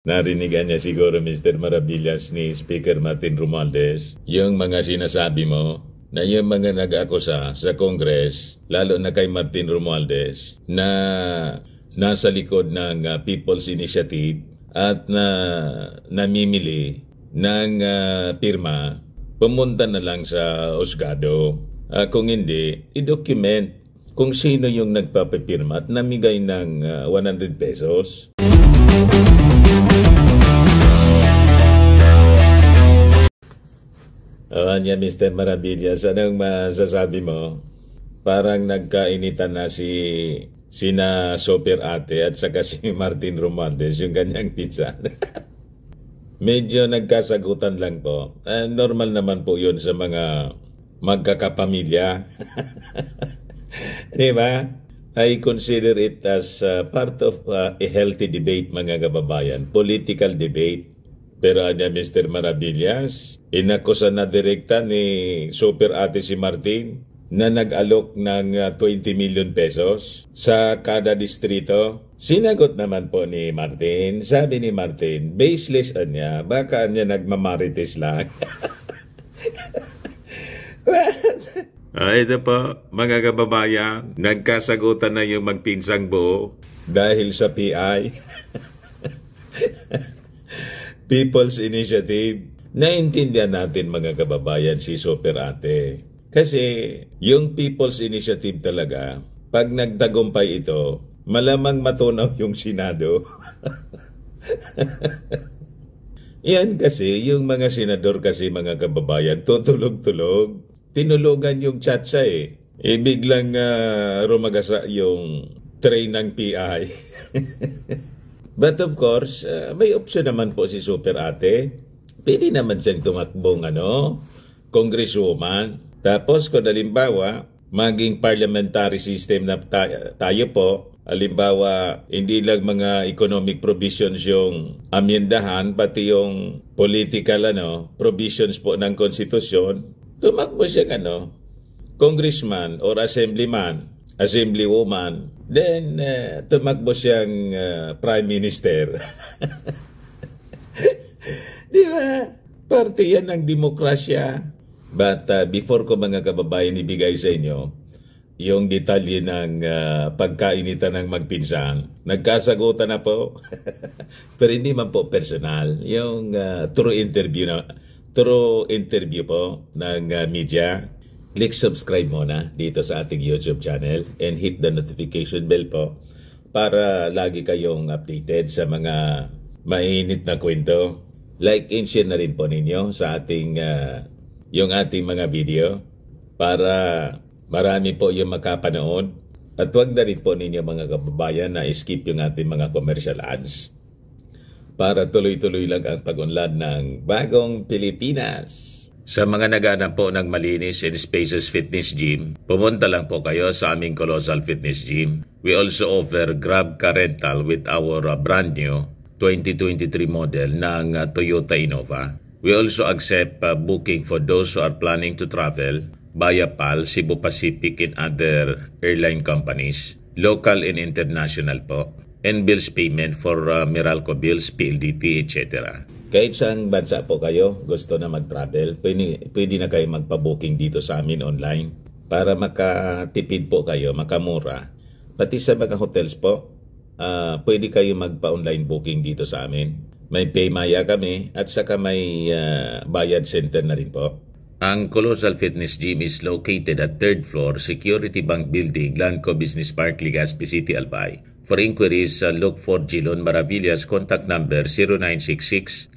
Narinigan niya siguro, Mr. Maravillas, ni Speaker Martin Romualdez, yung mga sinasabi mo na yung mga nag-akusa sa Congress, lalo na kay Martin Romualdez, na nasa likod ng People's Initiative at na namimili ng pirma, pumunta na lang sa husgado. Kung hindi, i-document kung sino yung nagpapapirma at namigay ng 100 pesos. Niya, Mr. Maravillas, anong masasabi mo? Parang nagkainitan na sina Super Ate at saka si Martin Romualdez, yung kanyang pizza. Medyo nagkasagutan lang po. Normal naman po yun sa mga magkakapamilya. Di ba? I consider it as part of a healthy debate, mga kababayan. Political debate. Pero Mr. Maravillas, inakusa na direkta ni Super Ate si Martin na nag-alok ng 20 million pesos sa kada distrito. Sinagot naman po ni Martin, sabi ni Martin, baseless niya, baka niya nagmamarites lang. Ito po, mga kababayan, nagkasagutan na yung magpinsang buo dahil sa PI. People's Initiative. Naintindihan natin, mga kababayan, si Super Ate. Kasi yung People's Initiative talaga, pag nagtagumpay ito, malamang matunaw yung Senado. Yan kasi, yung mga senador kasi, mga kababayan, tutulog-tulog. Tinulugan yung chatsa biglang rumagasa yung train ng PI. But of course, may option naman po si Super Ate. Pili naman siyang tumakbong congresswoman. Tapos kung halimbawa, maging parliamentary system na tayo po, halimbawa, hindi lang mga economic provisions yung amyendahan, pati yung political provisions po ng konstitusyon, tumakbo siyang congressman or assemblywoman, then tumakbo siyang prime minister. Di ba? Parte yan ng demokrasya. But before ko, mga kababayan, ibigay sa inyo yung detalye ng pagkainitan ng magpinsan, nagkasagutan na po. Pero hindi man po personal. Yung true interview po ng media. Click subscribe muna dito sa ating YouTube channel and hit the notification bell po para lagi kayong updated sa mga mainit na kwento. Like and share na rin po ninyo sa ating yung ating mga video para marami po yung makapanood. At huwag na rin po ninyo, mga kababayan, na skip yung ating mga commercial ads para tuloy-tuloy lang ang pag-unlad ng bagong Pilipinas. Sa mga naghahanap po ng malinis and spacious fitness gym, pumunta lang po kayo sa aming Colossal Fitness Gym. We also offer Grab Car Rental with our brand new 2023 model ng Toyota Innova. We also accept booking for those who are planning to travel via PAL, Cebu Pacific, and other airline companies, local and international po, and bills payment for Meralco bills, PLDT, etc. Kahit saan bansa po kayo gusto na mag-travel, pwede na kayo magpa-booking dito sa amin online para makatipid po kayo, makamura. Pati sa mga hotels po, pwede kayo magpa-online booking dito sa amin. May Paymaya kami at saka may bayad center na rin po. Ang Colossal Fitness Gym is located at 3rd floor, Security Bank Building, Lanco Business Park, Legazpi City, Albay. For inquiries, look for Gilon Maravillas. Contact number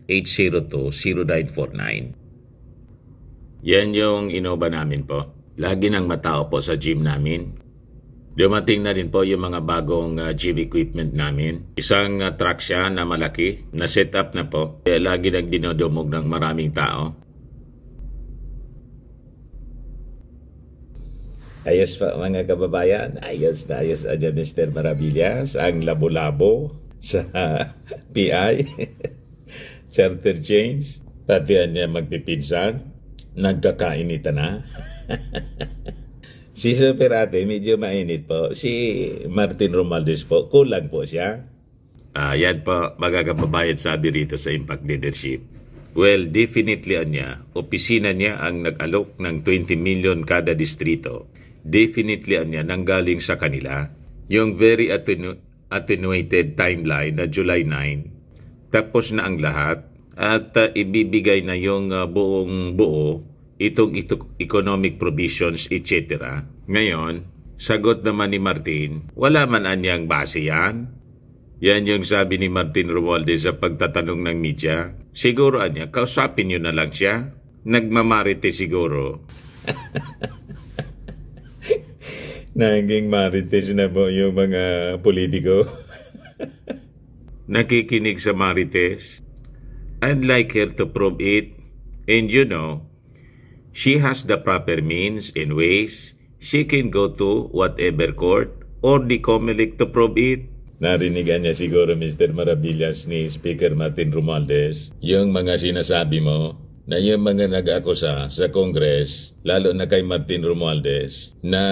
0966-802-0949. Yan yung Innova namin po. Lagi nang matao po sa gym namin. Dumating na rin po yung mga bagong gym equipment namin. Isang truck siya na malaki, na set up na po. Lagi nang dinodumog ng maraming tao. Ayos pa, mga kababayan. Ayos na Mr. Maravillas. Ang labo-labo sa PI. Charter change. Pati niya magpipinsan. Nagkakainitan na. Si Super Ate, medyo mainit po. Si Martin Romualdez po, kulang po siya. Yan po, mga kababayan, sabi rito sa Impact Leadership. Well, definitely niya, opisina niya ang nag-alok ng 20 million kada distrito. Definitely niya nanggaling sa kanila. Yung very attenuated timeline na July 9, tapos na ang lahat at ibibigay na yung buong buo itong economic provisions, etc. Ngayon, sagot naman ni Martin, wala man anyang base yan. Yan yung sabi ni Martin Romualdez sa pagtatanong ng media. Siguro anya, kausapin nyo na lang siya. Nagmamarite siguro. Naging marites na po yung mga politiko. Nakikinig sa marites. I'd like her to prove it. And you know, she has the proper means and ways. She can go to whatever court or the COMELEC to prove it. Narinigan niya siguro, Mr. Maravillas, ni Speaker Martin Romualdez, yung mga sinasabi mo na yung mga nag-akusa sa Congress, lalo na kay Martin Romualdez, na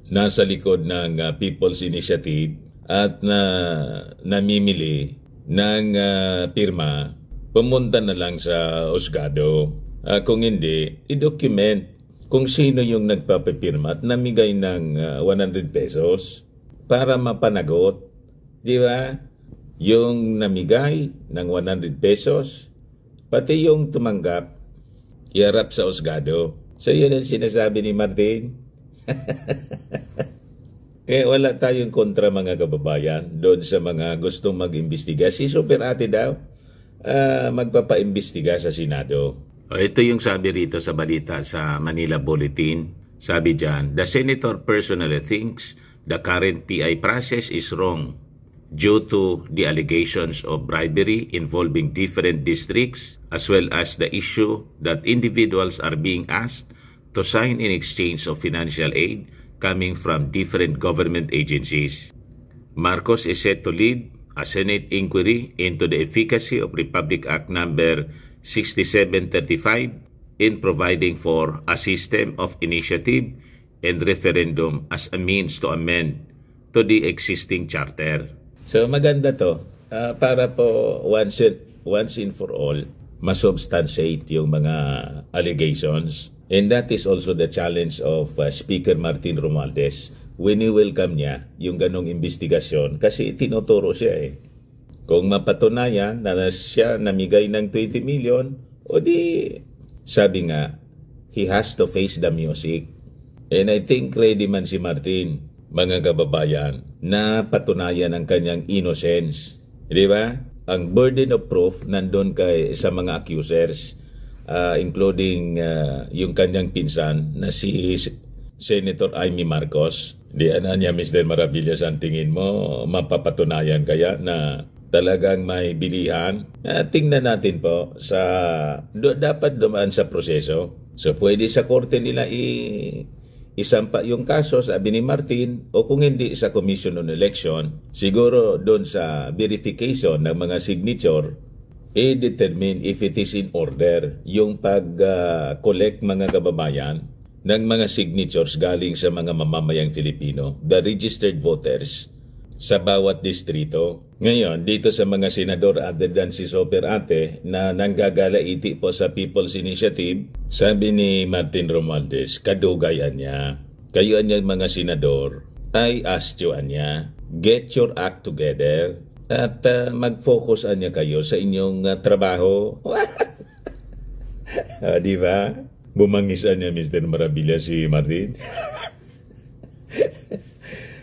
nasa likod ng People's Initiative at na namimili ng pirma, pumunta na lang sa Husgado. Kung hindi, i-document kung sino yung nagpapapirma at namigay ng 100 pesos para mapanagot. Di ba? Yung namigay ng 100 pesos, pati yung tumanggap, iharap sa Husgado. So yun ang sinasabi ni Martin. Kaya wala tayong kontra, mga kababayan, doon sa mga gustong mag-imbestiga. Si Super Ate daw, magpapaimbestiga sa Senado. Ito yung sabi rito sa balita sa Manila Bulletin. Sabi dyan, the Senator personally thinks the current PI process is wrong due to the allegations of bribery involving different districts, as well as the issue that individuals are being asked to sign in exchange of financial aid coming from different government agencies. Marcos is set to lead a Senate inquiry into the efficacy of Republic Act number 6735 in providing for a system of initiative and referendum as a means to amend to the existing charter. So maganda to, para po once and for all, masubstantiate yung mga allegations. And that is also the challenge of Speaker Martin Romualdez. Wini-welcome niya yung ganong investigasyon kasi tinuturo siya eh. Kung mapatunayan na siya namigay ng 20 million, o di, sabi nga, he has to face the music. And I think ready man si Martin, mga kababayan, na patunayan ang kanyang innocence. Di ba? Ang burden of proof nandun sa mga accusers, including yung kanyang pinsan na si Senator Amy Marcos. Di niya, Mr. Maravillas, ang tingin mo, mapapatunayan kaya na talagang may bilihan? Tingnan natin po, dapat dumaan sa proseso. So pwede sa korte nila isampa yung kaso, sabi ni Martin, o kung hindi sa Commission on Election, siguro doon sa verification ng mga signature, i-determine if it is in order yung pag-collect, mga kababayan, ng mga signatures galing sa mga mamamayang Filipino, the registered voters, sa bawat distrito. Ngayon, dito sa mga senador, other than si Super Ate, na nanggagalaiti po sa People's Initiative, sabi ni Martin Romualdez, kadugayan niya. Kayo niya mga senador, I ask you niya, get your act together at mag-focus niya kayo sa inyong trabaho. Di ba? Bumangis niya, Mr. Maravilla, si Martin.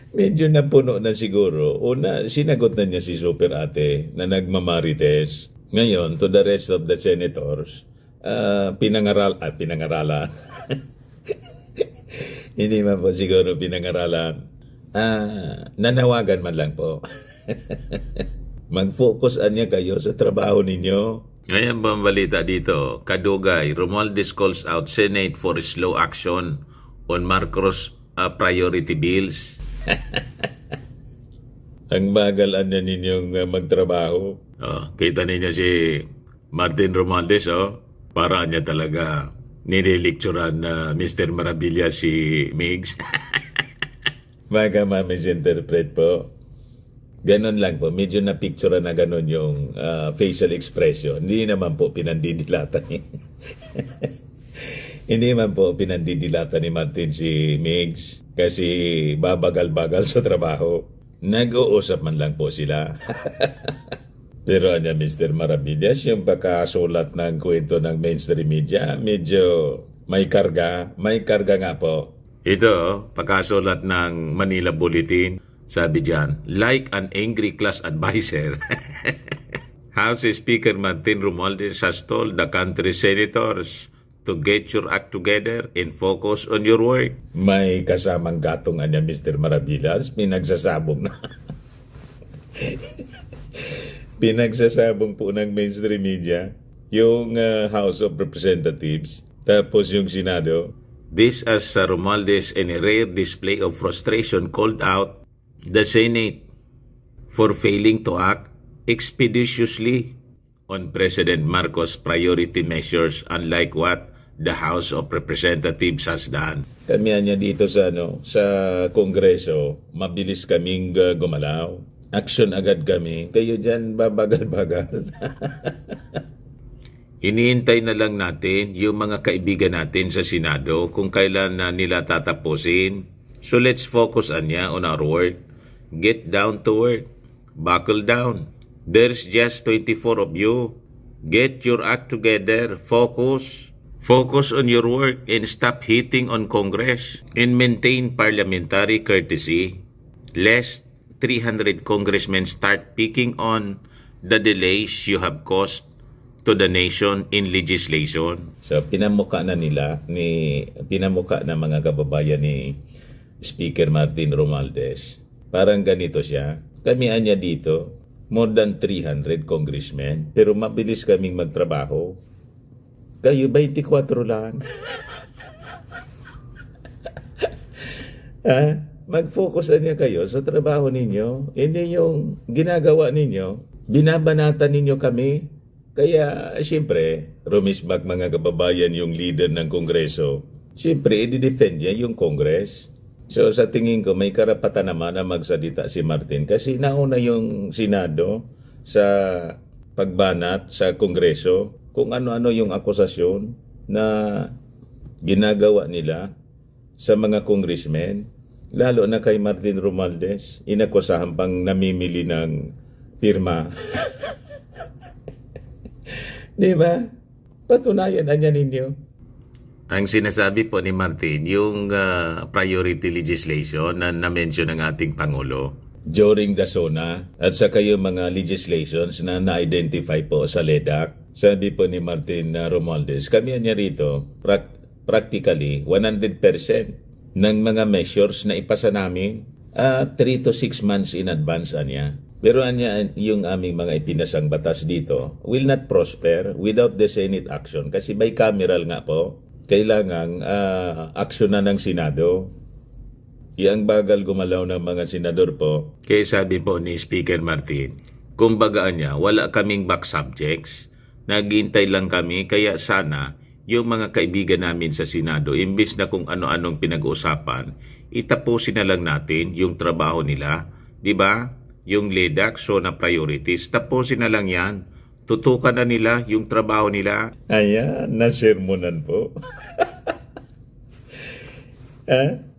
Medyo napuno na siguro. Una, sinagot na niya si Super Ate na nagmamarites. Ngayon, to the rest of the senators, pinangaralan. Hindi man po siguro pinangaralan. Nanawagan man lang po. Mag-focus niya kayo sa trabaho ninyo. Ngayon bang balita dito, Kadugay, Romualdez calls out Senate for slow action on Marcos priority bills. Ang bagalan na ninyong magtrabaho. Kita ninyo si Martin Romualdez, para niya talaga nililecturan na Mr. Maravilla si Migs. Baka ma-misinterpret po. Ganon lang po. Medyo na picture na ganon yung facial expression. Hindi naman po pinandidilatan ni Hindi man po pinandidilatan ni Martin si Migs kasi babagal-bagal sa trabaho. Nag-uusap man lang po sila. Pero Mr. Maravillas, yung pagkasulat ng kwento ng mainstream media, medyo may karga nga po. Ito, pagkasulat ng Manila Bulletin, sabi diyan, like an angry class advisor. House Speaker Martin Romualdez has told the country's senators to get your act together and focus on your work. May kasamang gatong Mr. Maravillas, pinagsasabong na. Pinagsasabong po ng mainstream media yung House of Representatives, tapos yung Senado. This as Romualdez, in a rare display of frustration, called out the Senate for failing to act expeditiously on President Marcos' priority measures, unlike what the House of Representatives has done. Kami niya dito sa Kongreso, mabilis kaming gumalaw. Action agad kami. Kayo dyan babagal-bagal. Iniintay na lang natin yung mga kaibigan natin sa Senado kung kailan na nila tatapusin. So let's focus on our work. Get down to work. Buckle down. There's just 24 of you. Get your act together. Focus. Focus on your work and stop hitting on Congress. And maintain parliamentary courtesy, lest 300 congressmen start picking on the delays you have caused to the nation in legislation. So pinamuka na mga kababayan ni Speaker Martin Romualdez. Parang ganito siya. Kami niya dito, more than 300 congressmen, pero mabilis kaming magtrabaho. Kayo 24 lang. Mag-focus niya kayo sa trabaho ninyo. Hindi yung ginagawa ninyo. Binabanatan ninyo kami. Kaya, siyempre, rumisbak mga kababayan yung leader ng Kongreso. Siyempre, i-defend niya yung Congress. So, sa tingin ko, may karapatan naman na magsalita si Martin kasi nauna yung Senado sa pagbanat sa Kongreso kung ano-ano yung akusasyon na ginagawa nila sa mga congressmen, lalo na kay Martin Romualdez, inakusahan pang namimili ng firma. Di ba? Patunayan na niya ninyo. Ang sinasabi po ni Martin, yung priority legislation na na-mention ng ating Pangulo during the SONA at saka yung mga legislations na na-identify po sa LEDAC. Sabi po ni Martin Romualdez, kami niya rito, practically 100% ng mga measures na ipasa namin 3 to 6 months in advance niya. Pero yung aming mga ipinasang batas dito will not prosper without the Senate action. Kasi bicameral nga po, kailangang action na ng Senado. Yang bagal gumalaw ng mga senador po. Kaya sabi po ni Speaker Martin, kumbaga niya, wala kaming back subjects. Naghintay lang kami, kaya sana yung mga kaibigan namin sa Senado, imbis na kung ano-anong pinag-uusapan, itapusin na lang natin yung trabaho nila. Diba? Yung LEDAC, SONA priorities, tapusin na lang yan. Tutukan na nila yung trabaho nila. Ayan, nasermonan po.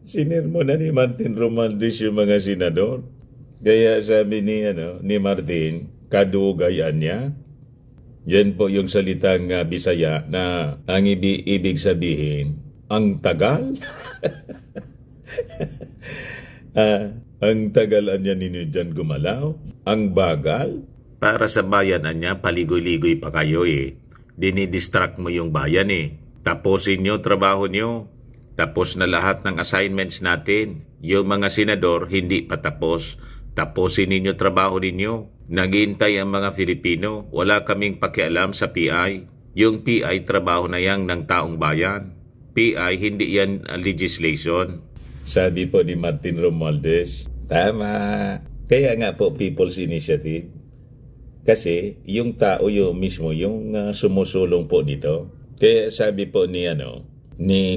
Sinirmonan ni Martin Romualdez yung mga senador. Kaya sabi ni Martin, kadugayan niya. Yan po yung salitang Bisaya na ang ibig sabihin, ang tagal. Ang tagalan niya ninyo dyan gumalaw. Ang bagal. Para sa bayanan niya, paligoy-ligoy pa kayo Dinidistract mo yung bayan Tapusin nyo trabaho nyo. Tapos na lahat ng assignments natin. Yung mga senador, hindi pa tapos. Tapusin ninyo trabaho ninyo. Naghihintay ang mga Filipino. Wala kaming pakialam sa PI. Yung PI, trabaho na yang ng taong bayan. PI, hindi yan legislation. Sabi po ni Martin Romualdez, tama. Kaya nga po People's Initiative. Kasi yung tao yung mismo yung sumusulong po dito. Kaya sabi po ni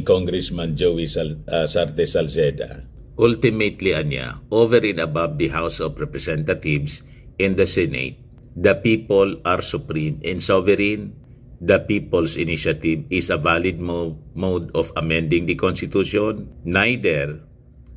Congressman Joey Sarte Salceda, Ultimately, anya, over and above the House of Representatives and the Senate, the people are supreme and sovereign. The people's initiative is a valid mode of amending the Constitution. Neither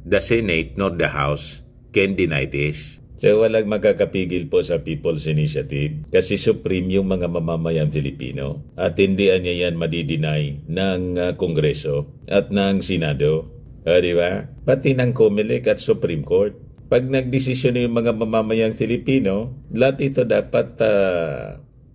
the Senate nor the House can deny this. So walang magkakapigil po sa People's Initiative kasi supreme yung mga mamamayang Filipino at hindi niya yan madideny ng Kongreso at ng Senado. Di ba? Pati ng COMELEC at Supreme Court. Pag nagdesisyon yung mga mamamayang Filipino, lahat ito dapat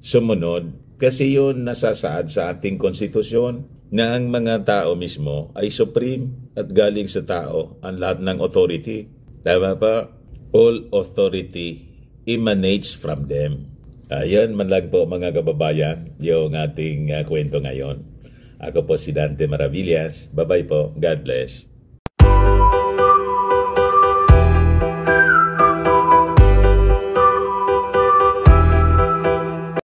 sumunod kasi yun nasasaad sa ating konstitusyon na ang mga tao mismo ay supreme at galing sa tao ang lahat ng authority. Tama pa? All authority emanates from them. Yan man lang po mga kababayan, yung ating kwento ngayon. Ako po si Dante Maravillas. Bye-bye po. God bless.